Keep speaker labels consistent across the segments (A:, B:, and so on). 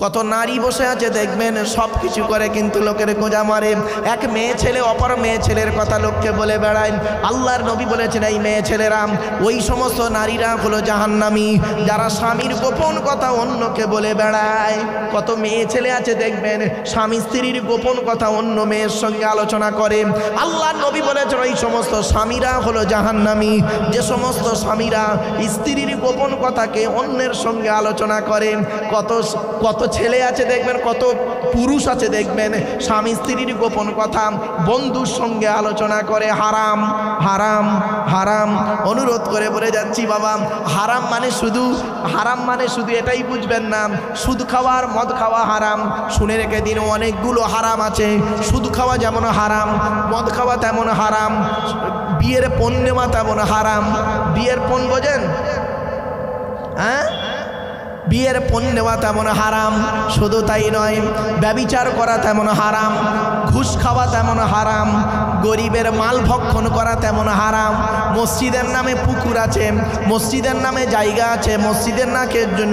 A: কত নারী বসে আছে দেখবেন, সব কিছু করে কিন্তু লোকের গোঁজা মারে। এক মেয়ে ছেলে অপর মেয়ে ছেলের কথা লোককে বলে বেড়ায়। আল্লাহর নবী বলেছেন এই মেয়ে ছেলেরা, ওই সমস্ত নারীরা হলো জাহান্নামী যারা স্বামীর গোপন কথা অন্যকে বলে বেড়ায়। কত মেয়ে ছেলে আছে দেখবেন স্বামী স্ত্রীর গোপন কথা অন্য মেয়ের সঙ্গে আলোচনা করে। আল্লাহর নবী বলেছেন ওই সমস্ত স্বামীরা হলো জাহান্নামী, যে সমস্ত স্বামীরা স্ত্রীর গোপন কথাকে অন্যের সঙ্গে আলোচনা করে। কত কত ছেলে আছে দেখবেন, কত পুরুষ আছে দেখবেন স্বামী স্ত্রীর গোপন কথা বন্ধুর সঙ্গে আলোচনা করে। হারাম হারাম হারাম। অনুরোধ করে বলে যাচ্ছি বাবা, হারাম মানে শুধু এটাই বুঝবেন না সুদ খাওয়ার মদ খাওয়া হারাম। শুনে রেখে দিন, অনেকগুলো হারাম আছে। সুদ খাওয়া যেমন হারাম, মদ খাওয়া তেমন হারাম, বিয়ের পণ নেওয়া তেমন হারাম। বিয়ের পণ বোঝেন? হ্যাঁ, বিয়ের পণ নেওয়া তেমন হারাম। শুধু তাই নয়, ব্যভিচার করা তেমন হারাম, ঘুষ খাওয়া তেমন হারাম, গরিবের মাল ভক্ষণ করা তেমন হারাম। মসজিদের নামে পুকুর আছে, মসজিদের নামে জায়গা আছে, মসজিদের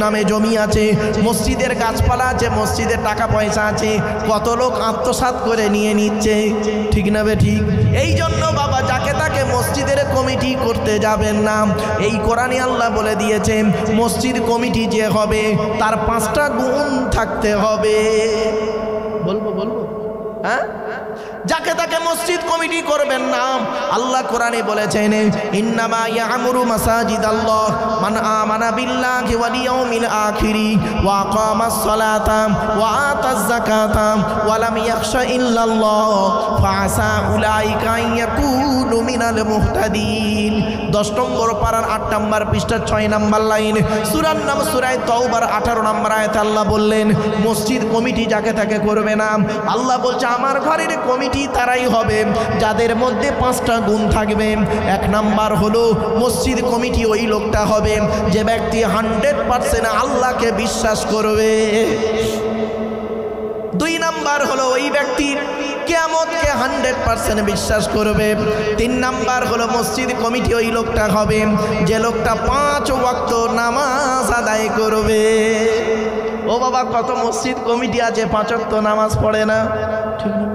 A: নামে জমি আছে, মসজিদের গাছপালা আছে, মসজিদের টাকা পয়সা আছে, কত লোক আত্মসাৎ করে নিয়ে নিচ্ছে। ঠিক না বে ঠিক? এই জন্য বাবা যাকে তাকে মসজিদের কমিটি করতে যাবেন না। এই কোরআনে আল্লাহ বলে দিয়েছে মসজিদ কমিটি যে হবে তার 5টা গুণ থাকতে হবে। বলবো হ্যাঁ, যাকে তাকে মসজিদ কমিটি করবেন না। আল্লাহ কোরআনে বলেছেন ইন্নামা ইয়ামুরু মাসাজিদাল্লাহ মান আমানা বিল্লাহি ওয়াল ইয়াউমিল আখিরি ওয়া আকামাস সালাতা ওয়া আতাজ যাকাতা ওয়া লাম ইয়াখশা ইল্লাল্লাহ ফাআসা উলাইকা ইয়াকুনু মিনাল মুহতাদিন। 10 নম্বর পারার 8 নম্বর পৃষ্ঠা 6 নম্বর লাইন, সূরার নাম সূরা তাওবার 18 নম্বর আয়াতে আল্লাহ বললেন মসজিদ কমিটি যাকে তাকে করবে না। আল্লাহ বলছে আমার ঘরের কমিটি তারাই হবে যাদের মধ্যে 5টা গুণ থাকবে। 1 নাম্বার হলো মসজিদ কমিটি ওই লোকটা হবে যে ব্যক্তি 100% আল্লাহকে বিশ্বাস করবে। 2 নাম্বার হলো ওই ব্যক্তি কিয়ামতকে 100% বিশ্বাস করবে। 3 নাম্বার হলো মসজিদ কমিটি ওই লোকটা হবে যে লোকটা 5 ওয়াক্ত নামাজ আদায় করবে। ও বাবা, কত মসজিদ কমিটি আছে 5 ওয়াক্ত নামাজ পড়ে না। ঠিক না?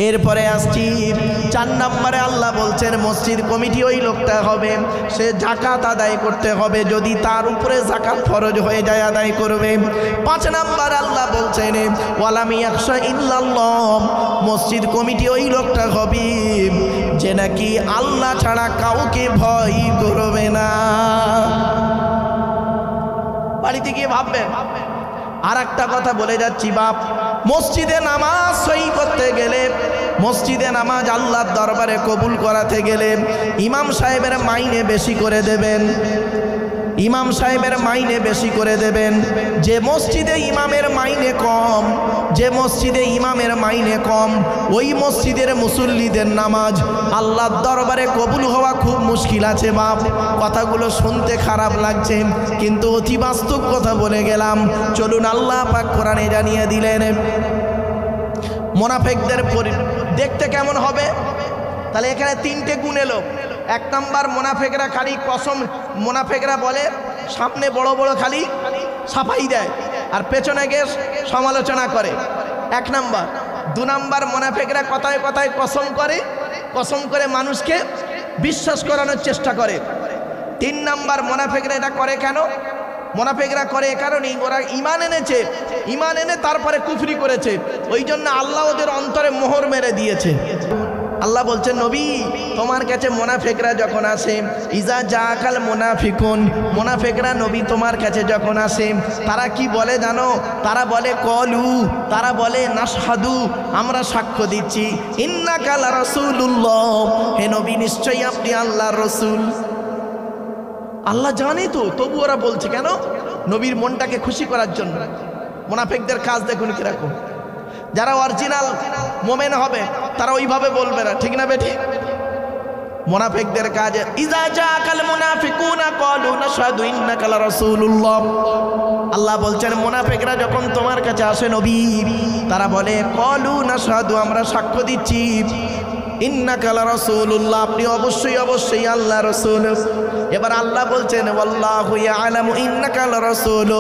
A: এরপরে আসছি 4 নম্বরে আল্লাহ বলছেন মসজিদ কমিটি ওই লোকটা হবে সে যাকাত আদায় করতে হবে, যদি তার উপরে যাকাত ফরজ হয়ে যায় আদায় করবে। 5 নম্বর আল্লাহ বলছেন ওয়ালাম ইয়াখশা ইল্লাল্লাহ, মসজিদ কমিটি ওই লোকটা হবে যে নাকি আল্লাহ ছাড়া কাউকে ভয় করবে না। বাড়িতে গিয়ে ভাববেন। আর একটা কথা বলে যাচ্ছি বাপ, মসজিদে নামাজ সহি করতে গেলে, মসজিদে নামাজ আল্লাহর দরবারে কবুল করাতে গেলে ইমাম সাহেবের মাইনে বেশি করে দেবেন। ইমাম সাহেবের মাইনে বেশি করে দেবেন। যে মসজিদে ইমামের মাইনে কম, যে মসজিদে ইমামের মাইনে কম, ওই মসজিদের মুসল্লিদের নামাজ আল্লাহর দরবারে কবুল হওয়া খুব মুশকিল আছে বাপ। কথাগুলো শুনতে খারাপ লাগছে কিন্তু অতি বাস্তব কথা বলে গেলাম। চলুন আল্লাহ পাক কোরআনে জানিয়ে দিলেন মুনাফিকদের দেখতে কেমন হবে। তাহলে এখানে 3টে গুণ এলো। 1 নাম্বার মুনাফিকরা খালি কসম, মুনাফিকরা বলে সামনে বড় বড় খালি সাফাই দেয় আর পেছনে গিয়ে সমালোচনা করে। 1 নাম্বার। 2 নাম্বার মুনাফিকরা কথায় কথায় কসম করে মানুষকে বিশ্বাস করানোর চেষ্টা করে। 3 নাম্বার মুনাফিকরা এটা করে কেন? মুনাফিকরা করে এ কারণেই ওরা ঈমান এনেছে, ঈমান এনে তারপরে কুফরি করেছে, ওই জন্য আল্লাহ ওদের অন্তরে মোহর মেরে দিয়েছে। আল্লাহ বলছেন নবী তোমার কাছে মুনাফিকরা যখন আসে, ইজা জাকাল মুনাফিকুন, মুনাফিকরা নবী তোমার কাছে যখন আসে তারা কি বলে জানো? তারা বলে কলু, তারা বলে নাশহাদু, আমরা সাক্ষ্য দিচ্ছি ইন্নাকা লা রাসূলুল্লাহ, হে নবী নিশ্চয়ই আপনি আল্লাহর রাসূল। আল্লাহ জানে তো, তবু ওরা বলছে কেন? নবীর মনটাকে খুশি করার জন্য। মুনাফিকদের কাজ দেখুন কিরকম। যারা অরিজিনাল মোমেন হবে তারা ওইভাবে বলবে না। ঠিক না বেটি? মুনাফিকদের কাজ ইজা জাকাল মুনাফিকুনা ক্বালু নাশহাদু ইন্নাকা লা রাসূলুল্লাহ। আল্লাহ বলছেন মুনাফিকরা যখন তোমার কাছে আসে নবী, তারা বলে ক্বালু নাশহাদু, আমরা সাক্ষ্য দিচ্ছি ইন্নাকা লারাসূলুল্লাহ, আপনি অবশ্যই অবশ্যই আল্লাহ রাসূল। এবার আল্লাহ বলছেন ওয়াল্লাহু ইয়ালামু ইন্নাকা লারাসূল,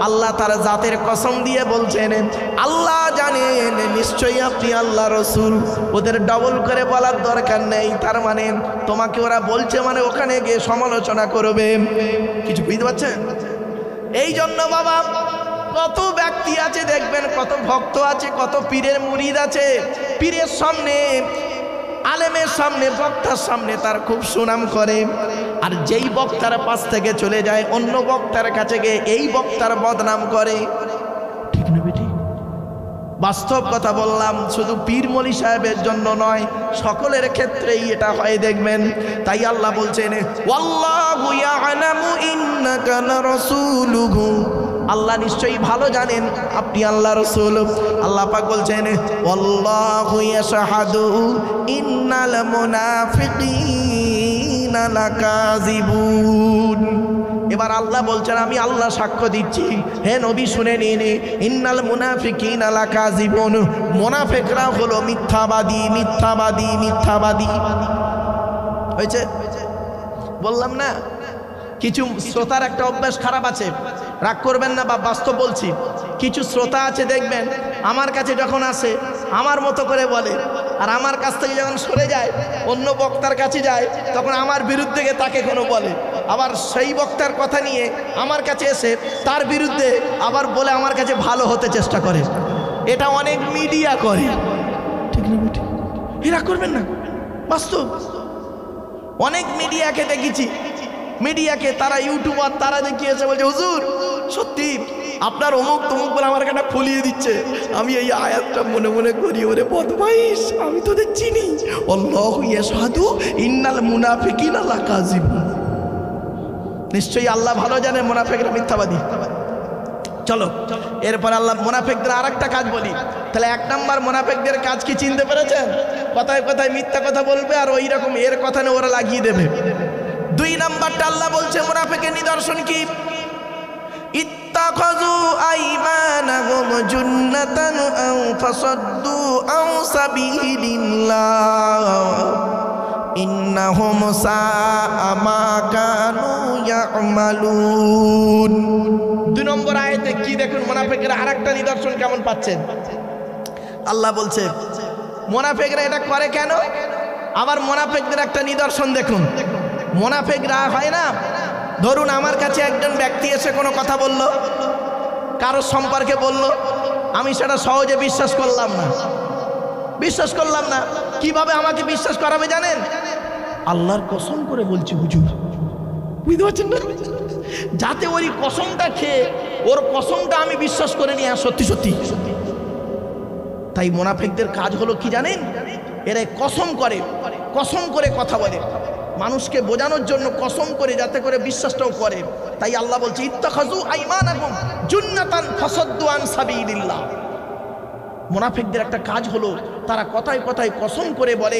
A: আল্লাহ তার জাতের কসম দিয়ে বলছেন আল্লাহ জানেন নিশ্চয়ই আপনি আল্লাহ রাসূল। ওদের ডবল করে বলার দরকার নেই, তার মানে তোমাকে ওরা বলছে মানে ওখানে গিয়ে সমালোচনা করবে। কিছু বুঝতে পারছেন? এই জন্য বাবা কত ব্যক্তি আছে দেখবেন, কত ভক্ত আছে, কত পীরের মুরিদ আছে, পীরের সামনে, আলেমের সামনে, বক্তার সামনে তার খুব সুনাম করে, আর যেই বক্তার পাশ থেকে চলে যায় অন্য বক্তার কাছে গিয়ে এই বক্তার বদনাম করে। ঠিক না বেটি? বাস্তব কথা বললাম, শুধু পীর মলি সাহেবের জন্য নয়, সকলের ক্ষেত্রেই এটা হয় দেখবেন। তাই আল্লাহ বলছেন ওয়াল্লাহু ইয়ালামু ইন্নাকা লারাসূলুহু, আল্লাহ নিশ্চয়ই ভালো জানেন আপনি আল্লাহ রাসূল। আল্লাহ পাক বলছেন ওয়াল্লাহু ইয়াশহাদু ইন্নাল মুনাফিকিনা লাকাযিবুন। এবার আল্লাহ বলছেন আমি আল্লাহ সাক্ষ্য দিচ্ছি, হে নবী শুনে নিন, ইন্নাল মুনাফিকিনা লাকাযিবুন, মুনাফিকরা হলো মিথ্যাবাদী, মিথ্যাবাদী, মিথ্যাবাদী। হয়েছে? বললাম না কিছু শ্রোতার একটা অভ্যাস খারাপ আছে, রাগ করবেন না, বা বাস্তব বলছি। কিছু শ্রোতা আছে দেখবেন আমার কাছে যখন আসে আমার মতো করে বলে, আর আমার কাছ থেকে যখন সরে যায় অন্য বক্তার কাছে যায় তখন আমার বিরুদ্ধে তাকে কোনো বলে, আবার সেই বক্তার কথা নিয়ে আমার কাছে এসে তার বিরুদ্ধে আবার বলে আমার কাছে ভালো হতে চেষ্টা করে। এটা অনেক মিডিয়া করে, ঠিক না? এরা করবেন না, বাস্তব। অনেক মিডিয়াকে দেখেছি, মিডিয়াকে তারা ইউটিউবার তারা দেখিয়েছে, বলছে হুজুর সত্যি আপনার অমুক তমুক বলে আমার কাছে ফুলিয়ে দিচ্ছে। আমি এই আয়াতটা মনে মনে করি, ওরে বদমাইশ, আমি তোদের চিনি। আল্লাহু ইয়াশহাদু ইন্নাল মুনাফিকিনা লাকাযিবুন, নিশ্চয়ই আল্লাহ ভালো জানে মুনাফিকরা মিথ্যাবাদী। চলো এরপর আল্লাহ মুনাফিকদের আরেকটা কাজ বলি। তাহলে এক নাম্বার মুনাফিকদের কাজ কি চিনতে পেরেছেন? কথায় কথায় মিথ্যা কথা বলবে আর ওই রকম এর কথা নিয়ে ওরা লাগিয়ে দেবে। দুই নাম্বারটা আল্লাহ বলছে মুনাফিকের নিদর্শন কি? ইত্তাখাযু আইমানাহুম জুন্নাতান আও ফাসাদ্দু আও সাবিলিল্লাহ ইন্নাহুম সাআ মা কানু ইয়ামালুন। দুই নম্বর আয়াতে কি দেখুন মুনাফিকরা আরেকটা নিদর্শন কেমন পাচ্ছেন। আল্লাহ বলছে মুনাফিকরা এটা করে কেন? আবার মুনাফিকদের একটা নিদর্শন দেখুন। মুনাফিকরা হয় না, ধরুন আমার কাছে একজন ব্যক্তি এসে কোনো কথা বলল, কারো সম্পর্কে বলল, আমি সেটা সহজে বিশ্বাস করলাম না, বিশ্বাস করলাম না। কিভাবে আমাকে বিশ্বাস করাবে জানেন? আল্লাহর কসম করে বলছি হুজুর, বুঝতে পারছেন না? যাতে ওই কসমটা খেয়ে ওর কসমটা আমি বিশ্বাস করে নিয়ে সত্যি সত্যি। তাই মুনাফিকদের কাজ হলো কি জানেন? এরা কসম করে, কসম করে কথা বলে, মানুষকে বোঝানোর জন্য কসম করে যাতে করে বিশ্বাসটাও করে। তাই আল্লাহ বলছে ইত্তাখাযু আইমানাকুম জুন্নাতান ফাসাদ্দু আন সাবিলিল্লাহ। মুনাফিকদের একটা কাজ হলো তারা কথায় কথায় কসম করে বলে,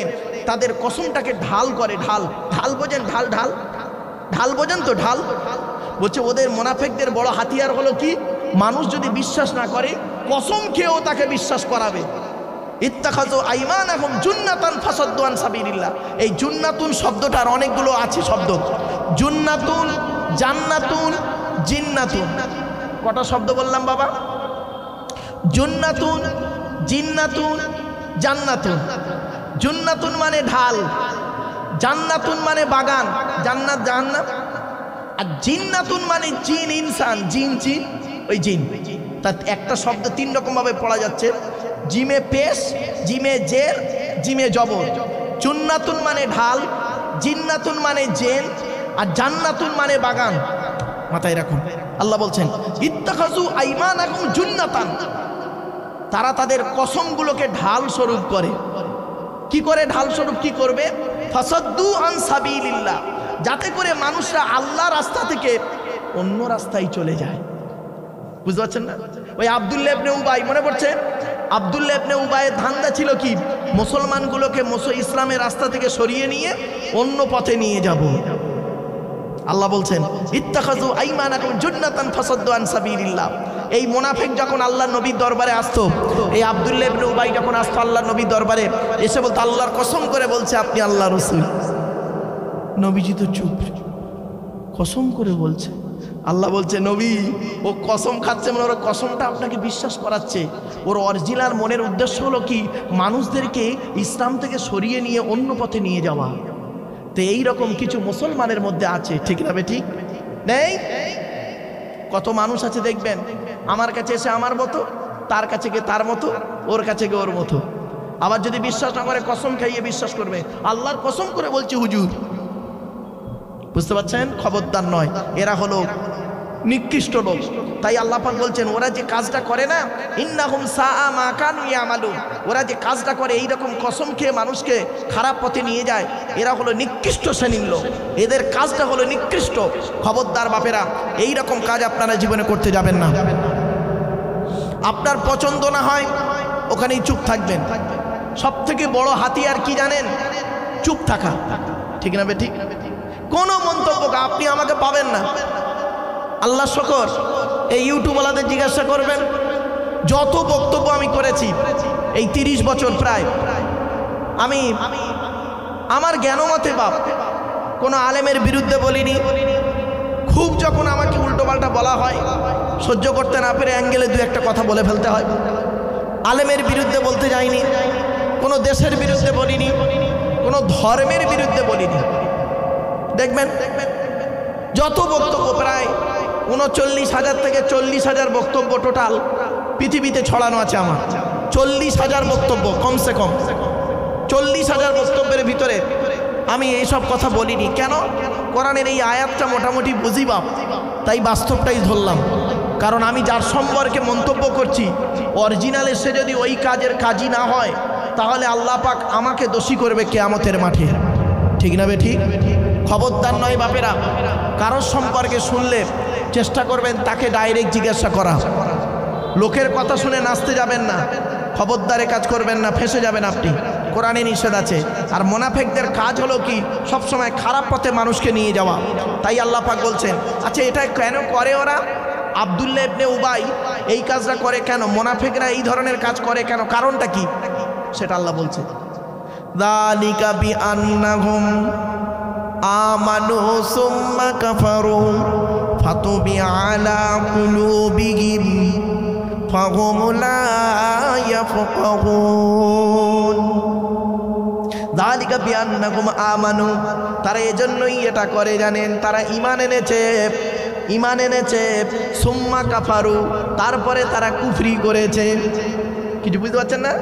A: তাদের কসমটাকে ঢাল করে। ঢাল, ঢাল বোঝেন? ঢাল, ঢাল, ঢাল বোঝেন তো? ঢাল বলছে ওদের মুনাফিকদের বড় হাতিয়ার হলো কি? মানুষ যদি বিশ্বাস না করে কসম খেয়েও তাকে বিশ্বাস করাবে। ইত্তাখাযু আইমানাহুম জুন্নাতান ফাসাদ্দু আন সাবিলিল্লাহ। এই জুন্নাতুন শব্দটার অনেকগুলো আছে শব্দ। জুন্নাতুন, জান্নাতুন, জিন্নাতুন। কটা শব্দ বললাম বাবা? জুন্নাতুন, জিন্নাতুন, জান্নাতুন। জুন্নাতুন মানে ঢাল, জান্নাতুন মানে বাগান, জান্নাত জাহান্নাম। আর জিন্নাতুন মানে জিন, ইনসান, জিন, জিন, ওই জিন। তা একটা শব্দ তিন রকম ভাবে পড়া যাচ্ছে, জিমে পেশ, জিমে জের, জিমে জবর। জুন্নাতুন মানে ঢাল, জিন্নাতুন মানে জেন, আর জান্নাতুন মানে বাগান। মাথায় রাখুন। আল্লাহ বলছেন ইত্তাখাযু আইমানাকুম জুন্নাতান, তারা তাদের কসমগুলোকে ঢাল স্বরূপ করে। কি করে ঢাল স্বরূপ কি করবে? ফাসাদ্দু আন সাবিলিল্লাহ, যাতে করে মানুষরা আল্লাহ রাস্তা থেকে অন্য রাস্তায় চলে যায়। বুঝতে পারছেন না? ওই আব্দুল্লাহ ইবনে উবাই, মনে পড়ছে? আব্দুল্লাহ ইবনে উবাইয়ের ধান্দা ছিল কি? মুসলমানগুলোকে ইসলামের রাস্তা থেকে সরিয়ে নিয়ে অন্য পথে নিয়ে যাব। আল্লাহ বলছেন ইত্তাখাযু আইমানাকুম জুন্নাতান ফাসাদ্দু আন সাবিলিল্লাহ। এই মুনাফিক যখন আল্লাহর নবীর দরবারে আসতো, এই আব্দুল্লাহ ইবনে উবাই যখন আসতো আল্লাহর নবীর দরবারে, এসে বলতো আল্লাহর কসম করে বলছে আপনি আল্লাহর রাসূল। নবীজি তো চুপ, কসম করে বলছে। আল্লাহ বলছে নবী ও কসম খাচ্ছে, মানে ওর কসমটা আপনাকে বিশ্বাস করাচ্ছে। ওর অরিজিনাল মনের উদ্দেশ্য হলো কি, মানুষদেরকে ইসলাম থেকে সরিয়ে নিয়ে অন্য পথে নিয়ে যাওয়া। তো এইরকম কিছু মুসলমানের মধ্যে আছে, ঠিক না বেঠিক? নেই? কত মানুষ আছে দেখবেন, আমার কাছে এসে আমার মতো, তার কাছে গিয়ে তার মতো, ওর কাছে গিয়ে ওর মতো। আবার যদি বিশ্বাস না করে কসম খাইয়ে বিশ্বাস করবে, আল্লাহর কসম করে বলছে হুজুর। বুঝতে পারছেন? খবরদার নয়, এরা হলো নিকৃষ্ট লোক। তাই আল্লাহ পাক বলছেন ওরা যে কাজটা করে না, ইন্নাহুম সাআ মা কানু ইয়ামালুন, ওরা যে কাজটা করে এইরকম কসম খেয়ে মানুষকে খারাপ পথে নিয়ে যায়, এরা হলো নিকৃষ্ট শ্রেণীর লোক, এদের কাজটা হলো নিকৃষ্ট। খবরদার বাপেরা, এইরকম কাজ আপনারা জীবনে করতে যাবেন না। আপনার পছন্দ না হয় ওখানেই চুপ থাকবেন। সব থেকে বড় হাতিয়ার কি জানেন? চুপ থাকা, ঠিক না বেঠিক? কোনো মন্তব্য আপনি আমাকে পাবেন না। আল্লাহ শকর, এই ইউটিউবওয়ালাদের জিজ্ঞাসা করবেন, যত বক্তব্য আমি করেছি এই 30 বছর প্রায়, আমি আমার জ্ঞানমতে বাপ কোনো আলেমের বিরুদ্ধে বলিনি। খুব যখন আমাকে উল্টোপাল্টা বলা হয়, সহ্য করতে না পেরে অ্যাঙ্গেলে দু একটা কথা বলে ফেলতে হয়। আলেমের বিরুদ্ধে বলতে যাইনি, কোনো দেশের বিরুদ্ধে বলিনি, কোনো ধর্মের বিরুদ্ধে বলিনি। দেখবেন যত বক্তব্য, প্রায় 39,000 থেকে 40,000 বক্তব্য টোটাল পৃথিবীতে ছড়ানো আছে আমার। 40,000 বক্তব্য, কমসে কম 40,000 বক্তব্যের ভিতরে আমি এইসব কথা বলিনি। কেন? কোরআনের এই আয়াতটা মোটামুটি বুঝি বাপ, তাই বাস্তবটাই ধরলাম। কারণ আমি যার সম্পর্কে মন্তব্য করছি, অরিজিনাল এসে যদি ওই কাজের কাজই না হয়, তাহলে আল্লাহ পাক আমাকে দোষী করবে কিয়ামতের মাঠে, ঠিক না বেঠিক? খবরদার নয় বাপেরা, কারোর সম্পর্কে শুনলে চেষ্টা করবেন তাকে ডাইরেক্ট জিজ্ঞাসা করা। লোকের কথা শুনে নাচতে যাবেন না, খবরদারে কাজ করবেন না, ফেঁসে যাবেন আপনি। কোরআনে নিষেধ আছে। আর মুনাফিকদের কাজ হলো কি, সবসময় খারাপ পথে মানুষকে নিয়ে যাওয়া। তাই আল্লাহ পাক বলছেন, আচ্ছা এটা কেন করে ওরা? আব্দুল্লাহ ইবনে উবাই এই কাজটা করে কেন? মুনাফিকরা এই ধরনের কাজ করে কেন? কারণটা কি সেটা আল্লাহ বলছে, যালিকা বিআন্নাহুম আমানু সুম্মা কাফারু ফাতুবিআ আলা কুলুবিহিম ফাহুম লা ইয়াফকাহুন। যালিকা বিআন্নাহুম আমানু, তারা এজন্যই এটা করে জানেন, তারা ঈমান এনেছে সুম্মা কাফারু, তারপরে তারা কুফরি করেছে। কিছু বুঝতে পারছেন না?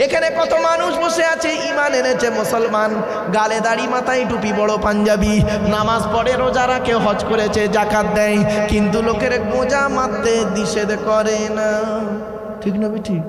A: এখানে কত মানুষ বসে আছে, ঈমান এনেছে, মুসলমান, গালে দাড়ি, মাথায় টুপি, বড় পাঞ্জাবি, নামাজ পড়ে, রোজা রাখে, হজ করেছে, যাকাত দেয়, কিন্তু লোকের গোঁজা মারতে নিষেধ করে না, ঠিক না ঠিক?